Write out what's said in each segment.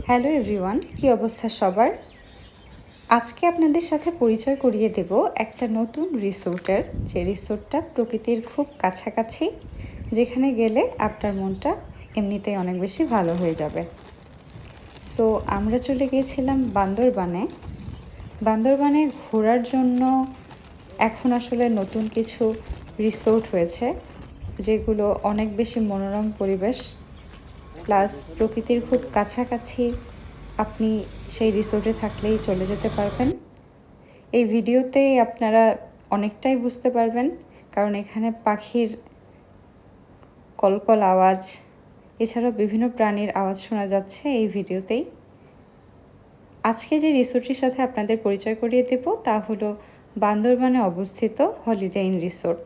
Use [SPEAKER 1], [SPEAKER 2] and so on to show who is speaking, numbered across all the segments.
[SPEAKER 1] Hello everyone, কী অবস্থা সবার? আজকে আপনাদের সাথে পরিচয় করিয়ে দেব একটা নতুন রিসোর্টের, যে রিসোর্টটা প্রকৃতির খুব কাছাকাছি, যেখানে গেলে আপনার মনটা এমনিতেই অনেক বেশি ভালো হয়ে যাবে। সো আমরা চলে গিয়েছিলাম বান্দরবানে। বান্দরবানে ঘোরার জন্য এখন আসলে নতুন কিছু রিসোর্ট হয়েছে, যেগুলো অনেক বেশি মনোরম পরিবেশ প্লাস প্রকৃতির খুব কাছাকাছি। আপনি সেই রিসোর্টে থাকলেই চলে যেতে পারবেন। এই ভিডিওতে আপনারা অনেকটাই বুঝতে পারবেন, কারণ এখানে পাখির কলকল আওয়াজ, এছাড়াও বিভিন্ন প্রাণীর আওয়াজ শোনা যাচ্ছে এই ভিডিওতেই। আজকে যে রিসোর্টটির সাথে আপনাদের পরিচয় করিয়ে দেব তা হলো বান্দরবানে অবস্থিত হলিডে ইন রিসোর্ট।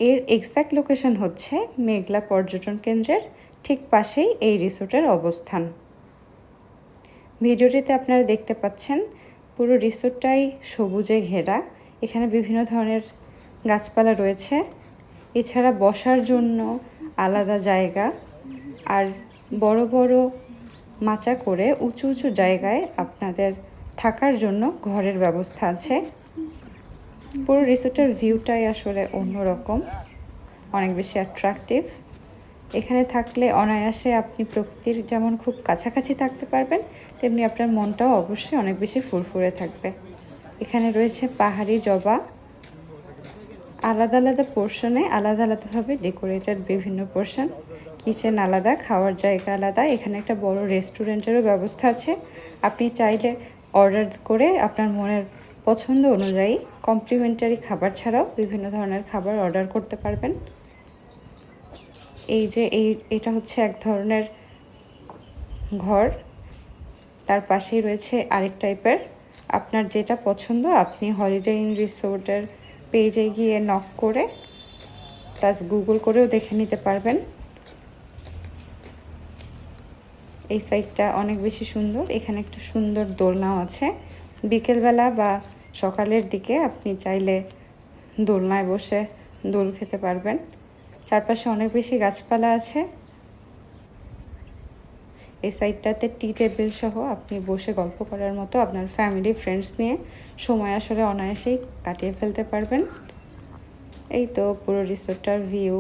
[SPEAKER 1] এর এক্স্যাক্ট লোকেশন হচ্ছে মেঘলা পর্যটন কেন্দ্রের ঠিক পাশেই এই রিসোর্টের অবস্থান। ভিডিওটিতে আপনারা দেখতে পাচ্ছেন পুরো রিসোর্টটাই সবুজে ঘেরা। এখানে বিভিন্ন ধরনের গাছপালা রয়েছে, এছাড়া বসার জন্য আলাদা জায়গা, আর বড় বড় মাচা করে উঁচু উঁচু জায়গায় আপনাদের থাকার জন্য ঘরের ব্যবস্থা আছে। পুরো রিসোর্টের ভিউটাই আসলে অন্যরকম, অনেক বেশি অ্যাট্রাকটিভ। এখানে থাকলে অনায়াসে আপনি প্রকৃতির যেমন খুব কাছাকাছি থাকতে পারবেন, তেমনি আপনার মনটাও অবশ্যই অনেক বেশি ফুরফুরে থাকবে। এখানে রয়েছে পাহাড়ি জবা, আলাদা আলাদা পোর্শনে আলাদা আলাদাভাবে ডেকোরেটেড বিভিন্ন পোর্শন, কিচেন আলাদা, খাওয়ার জায়গা আলাদা। এখানে একটা বড় রেস্টুরেন্টেরও ব্যবস্থা আছে। আপনি চাইলে অর্ডার করে আপনার মনের পছন্দ অনুযায়ী কমপ্লিমেন্টারি খাবার ছাড়াও বিভিন্ন ধরনের খাবার অর্ডার করতে পারবেন। এটা হচ্ছে এক ধরনের ঘর, তার পাশেই রয়েছে আরেক টাইপের। আপনার যেটা পছন্দ আপনি হলিডে ইন রিসোর্টের পেজে গিয়ে নক করে প্লাস গুগল করেও দেখে নিতে পারবেন। এই সাইডটা অনেক বেশি সুন্দর। এখানে একটা সুন্দর দোলনাও আছে। বিকেলবেলা বা সকালের দিকে আপনি চাইলে দোলনায় বসে দোল খেতে পারবেন। চারপাশে অনেক বেশি গাছপালা আছে। এই সাইডটাতে টি টেবিল সহ আপনি বসে গল্প করার মতো আপনার ফ্যামিলি ফ্রেন্ডস নিয়ে সময় আসলে অনায়াসেই কাটিয়ে ফেলতে পারবেন। এই তো পুরো রিসোর্টটার ভিউ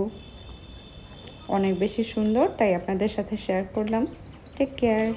[SPEAKER 1] অনেক বেশি সুন্দর, তাই আপনাদের সাথে শেয়ার করলাম। Take care.